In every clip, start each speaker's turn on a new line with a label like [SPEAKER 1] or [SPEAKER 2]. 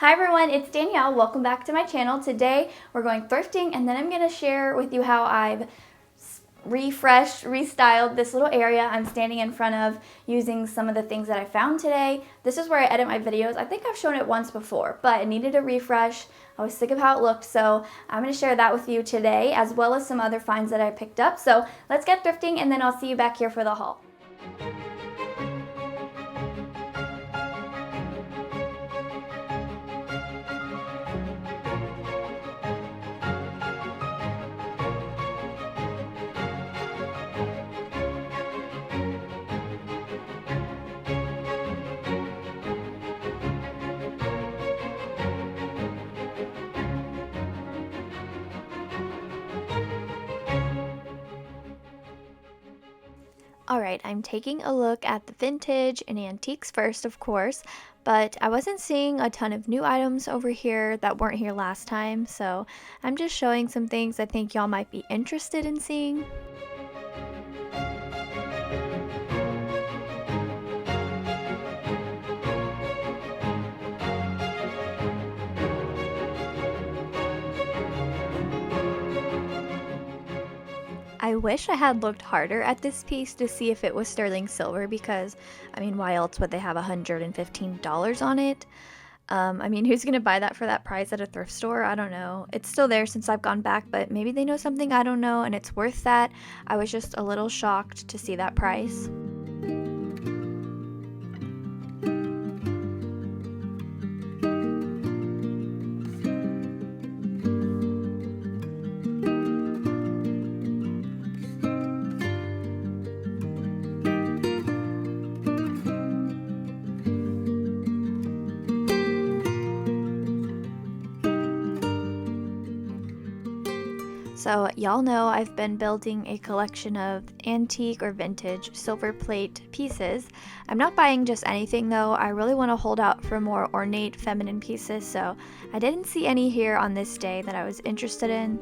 [SPEAKER 1] Hi everyone, it's Danielle. Welcome back to my channel. Today we're going thrifting and then I'm going to share with you how I've refreshed, restyled this little area I'm standing in front of using some of the things that I found today. This is where I edit my videos. I think I've shown it once before, but it needed a refresh. I was sick of how it looked, so I'm going to share that with you today as well as some other finds that I picked up. So let's get thrifting and then I'll see you back here for the haul. Alright, I'm taking a look at the vintage and antiques first, of course, but I wasn't seeing a ton of new items over here that weren't here last time, so I'm just showing some things I think y'all might be interested in seeing. I wish I had looked harder at this piece to see if it was sterling silver because, I mean, why else would they have $115 on it? I mean, who's going to buy that for that price at a thrift store? I don't know. It's still there since I've gone back, but maybe they know something I don't know and it's worth that. I was just a little shocked to see that price. So y'all know I've been building a collection of antique or vintage silver plate pieces. I'm not buying just anything though. I really want to hold out for more ornate feminine pieces, so I didn't see any here on this day that I was interested in.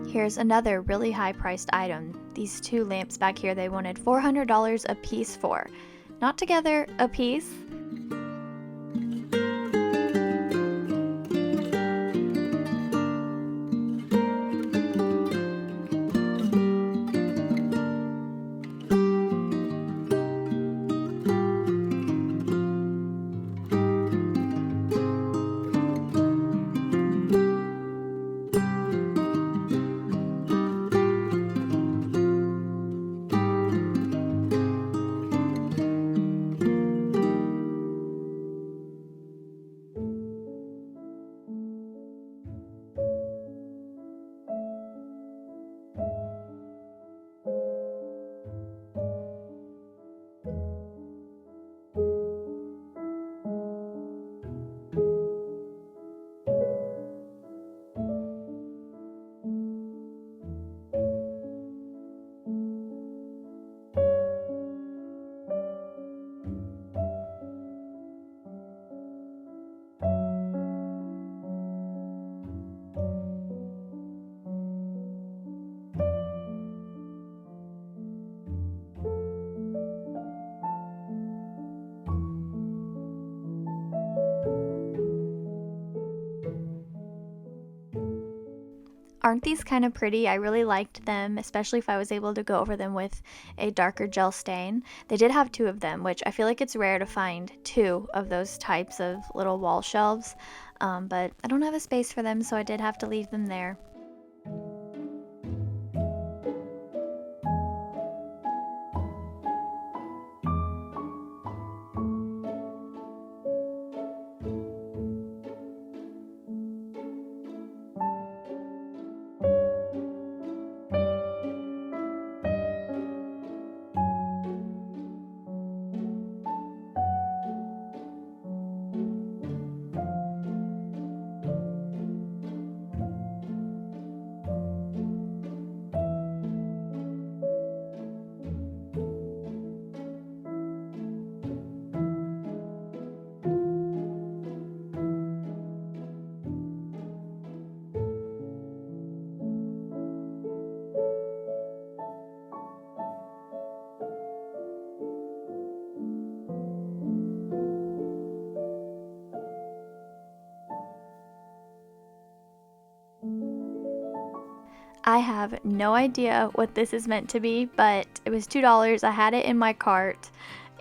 [SPEAKER 1] Here's another really high priced item. These two lamps back here they wanted $400 a piece for. Not together, a piece. Aren't these kind of pretty? I really liked them, especially if I was able to go over them with a darker gel stain. They did have two of them, which I feel like it's rare to find two of those types of little wall shelves, but I don't have a space for them, so I did have to leave them there. I have no idea what this is meant to be, but it was $2. I had it in my cart,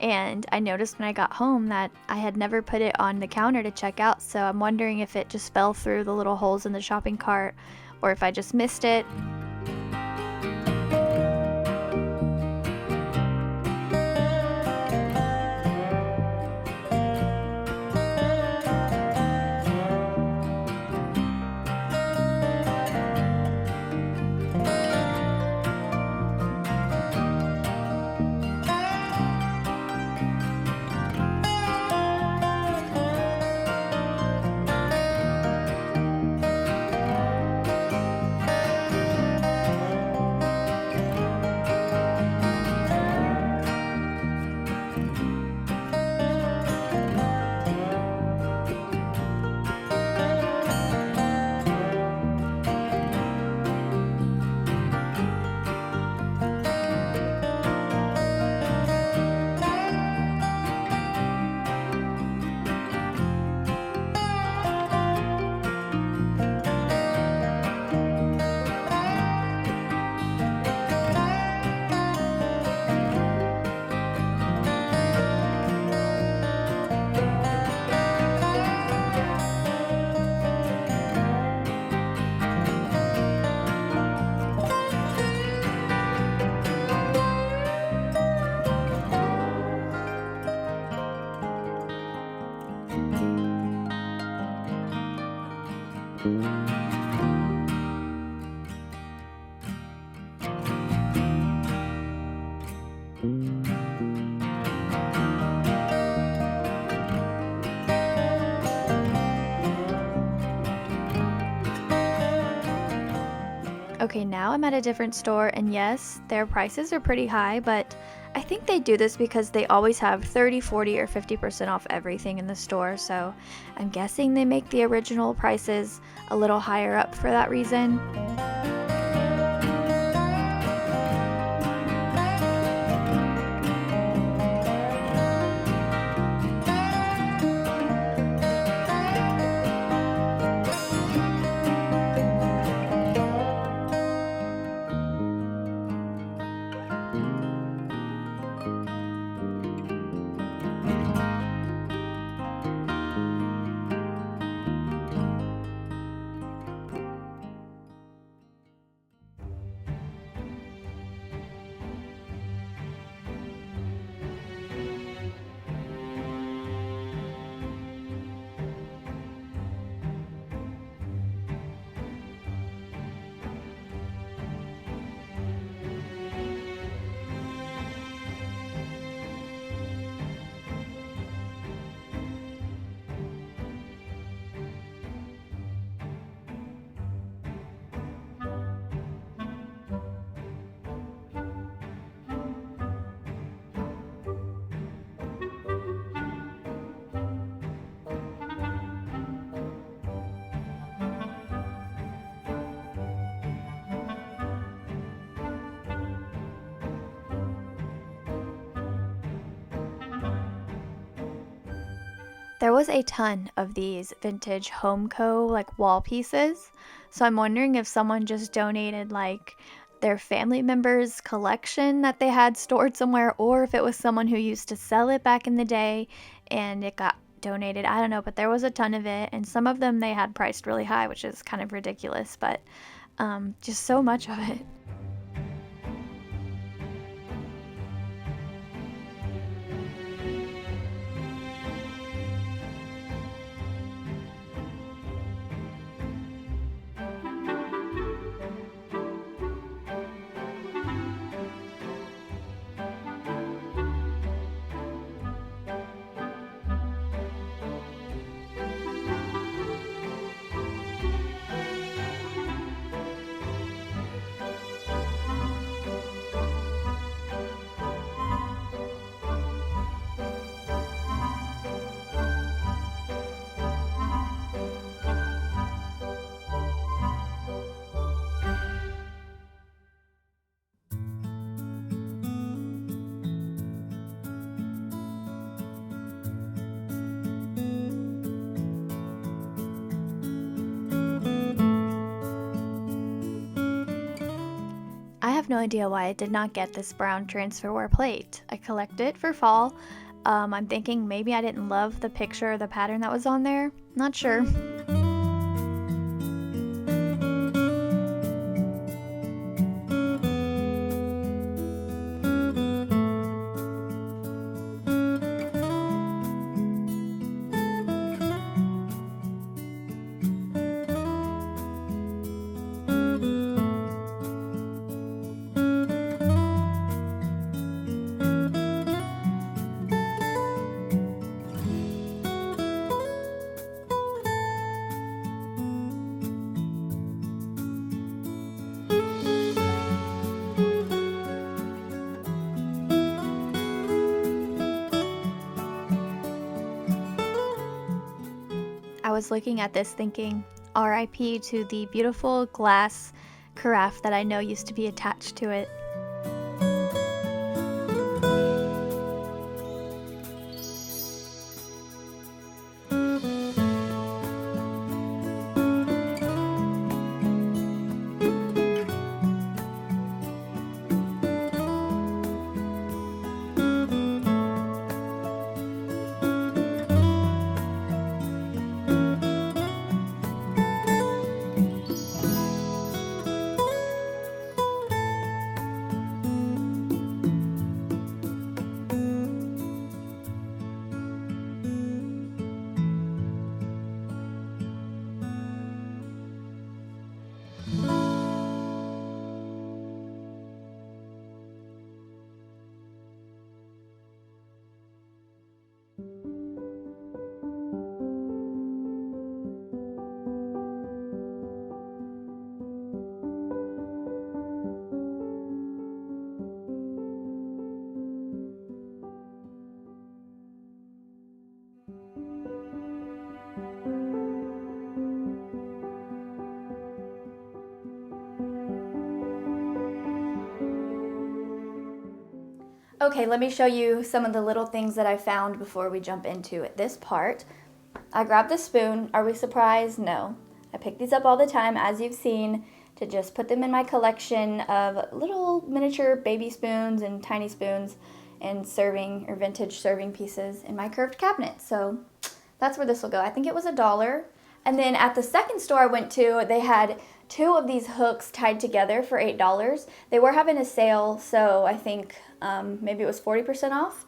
[SPEAKER 1] and I noticed when I got home that I had never put it on the counter to check out, so I'm wondering if it just fell through the little holes in the shopping cart or if I just missed it. Okay, now I'm at a different store, and yes, their prices are pretty high, but I think they do this because they always have 30, 40, or 50% off everything in the store, so I'm guessing they make the original prices a little higher up for that reason. There was a ton of these vintage Homeco like wall pieces, So I'm wondering if someone just donated like their family member's collection that they had stored somewhere, or if it was someone who used to sell it back in the day and it got donated. I don't know, but there was a ton of it, and some of them they had priced really high, which is kind of ridiculous, but just so much of it. I have no idea why I did not get this brown transferware plate. I collect it for fall. I'm thinking maybe I didn't love the picture or the pattern that was on there. Not sure. I was looking at this thinking, RIP to the beautiful glass carafe that I know used to be attached to it. Okay, let me show you some of the little things that I found before we jump into this part. I grabbed the spoon. Are we surprised? No. I pick these up all the time, as you've seen, to just put them in my collection of little miniature baby spoons and tiny spoons and serving or vintage serving pieces in my curved cabinet. So that's where this will go. I think it was $1. And then at the second store I went to, they had 2 of these hooks tied together for $8. They were having a sale, so I think maybe it was 40% off.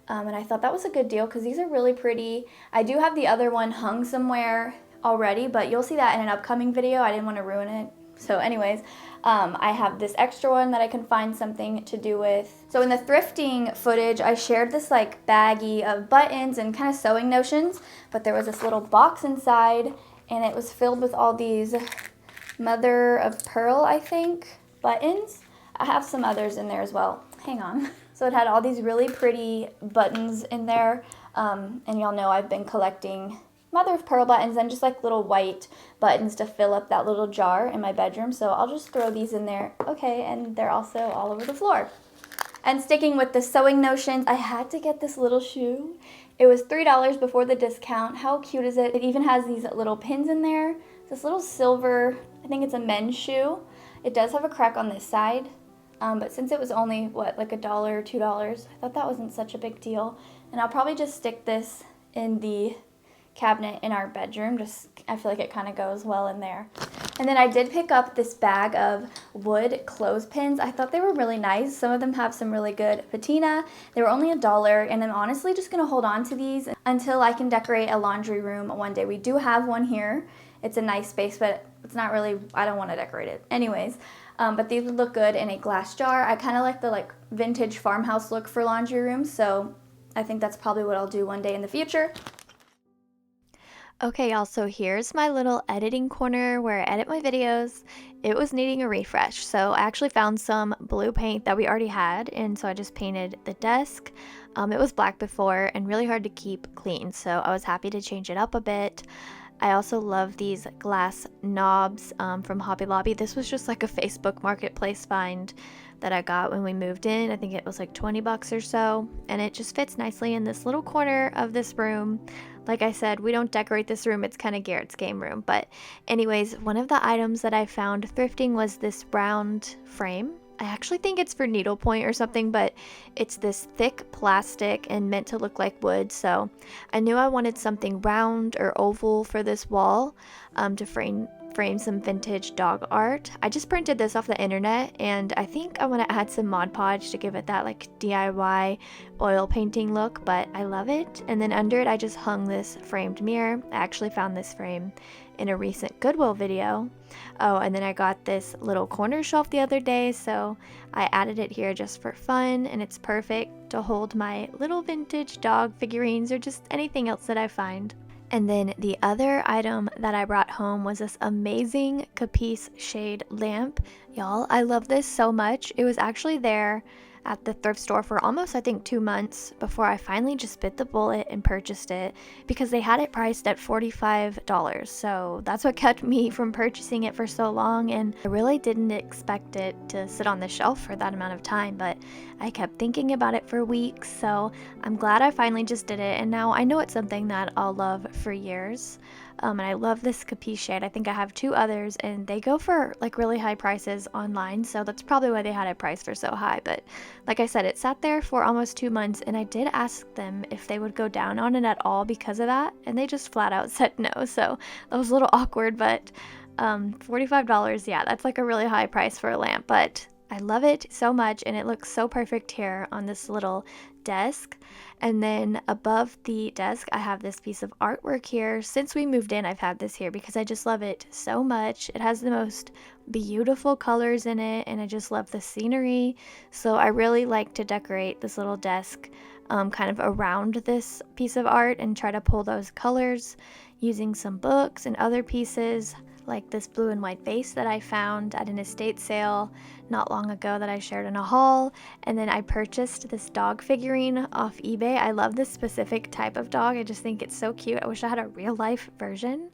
[SPEAKER 1] And I thought that was a good deal because these are really pretty. I do have the other one hung somewhere already, but you'll see that in an upcoming video. I didn't want to ruin it. So anyways, I have this extra one that I can find something to do with. So in the thrifting footage, I shared this like baggie of buttons and kind of sewing notions, but there was this little box inside and it was filled with all these mother of pearl, I think, buttons. I have some others in there as well. Hang on. So it had all these really pretty buttons in there, and y'all know I've been collecting mother of pearl buttons and just like little white buttons to fill up that little jar in my bedroom. So I'll just throw these in there. Okay, and they're also all over the floor. And sticking with the sewing notions, I had to get this little shoe. It was $3 before the discount. How cute is it? It even has these little pins in there. this little silver, I think it's a men's shoe. It does have a crack on this side, but since it was only, what, like $1 or $2, I thought that wasn't such a big deal. And I'll probably just stick this in the cabinet in our bedroom. Just, I feel like it kind of goes well in there. And then I did pick up this bag of wood clothespins. I thought they were really nice. Some of them have some really good patina. They were only $1, and I'm honestly just gonna hold on to these until I can decorate a laundry room one day. We do have one here. It's a nice space, but it's not really, I don't want to decorate it. Anyways, but these would look good in a glass jar. I kind of like the vintage farmhouse look for laundry rooms, so I think that's probably what I'll do one day in the future. Okay, y'all, so here's my little editing corner where I edit my videos. It was needing a refresh, so I actually found some blue paint that we already had, and so I just painted the desk. It was black before and really hard to keep clean, so I was happy to change it up a bit. I also love these glass knobs from Hobby Lobby. This was just like a Facebook Marketplace find that I got when we moved in. I think it was like 20 bucks or so, and it just fits nicely in this little corner of this room. Like I said, we don't decorate this room, it's kind of Garrett's game room. But anyways, one of the items that I found thrifting was this round frame. I actually think it's for needlepoint or something, but it's this thick plastic and meant to look like wood. So I knew I wanted something round or oval for this wall to frame some vintage dog art. I just printed this off the internet, and I think I want to add some Mod Podge to give it that like DIY oil painting look, but I love it. And then under it I just hung this framed mirror. I actually found this frame in a recent Goodwill video. Oh, and then I got this little corner shelf the other day, so I added it here just for fun, and it's perfect to hold my little vintage dog figurines or just anything else that I find. And then the other item that I brought home was this amazing Capice shade lamp. Y'all, I love this so much. It was actually there at the thrift store for almost, I think, 2 months before I finally just bit the bullet and purchased it, because they had it priced at $45. So that's what kept me from purchasing it for so long, and I really didn't expect it to sit on the shelf for that amount of time, but I kept thinking about it for weeks, so I'm glad I finally just did it, and now I know it's something that I'll love for years. And I love this Capice shade. I think I have 2 others, and they go for like really high prices online, so that's probably why they had it priced for so high. But like I said, it sat there for almost 2 months, and I did ask them if they would go down on it at all because of that, and they just flat out said no. So that was a little awkward, but $45, yeah, that's like a really high price for a lamp, but I love it so much, and it looks so perfect here on this little desk. And then above the desk I have this piece of artwork here. Since we moved in, I've had this here because I just love it so much. It has the most beautiful colors in it, and I just love the scenery, so I really like to decorate this little desk kind of around this piece of art and try to pull those colors using some books and other pieces, like this blue and white vase that I found at an estate sale not long ago that I shared in a haul. And then I purchased this dog figurine off eBay. I love this specific type of dog. I just think it's so cute. I wish I had a real life version,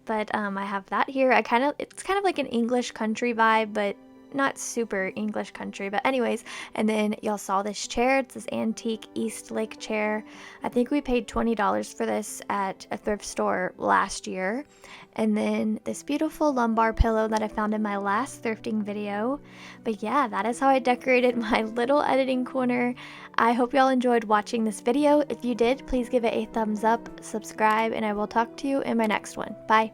[SPEAKER 1] but I have that here. It's kind of like an English country vibe, but not super English country, but anyways. And then y'all saw this chair. It's this antique East Lake chair. I think we paid $20 for this at a thrift store last year. And then this beautiful lumbar pillow that I found in my last thrifting video. But yeah, that is how I decorated my little editing corner. I hope y'all enjoyed watching this video. If you did, please give it a thumbs up, subscribe, and I will talk to you in my next one. Bye.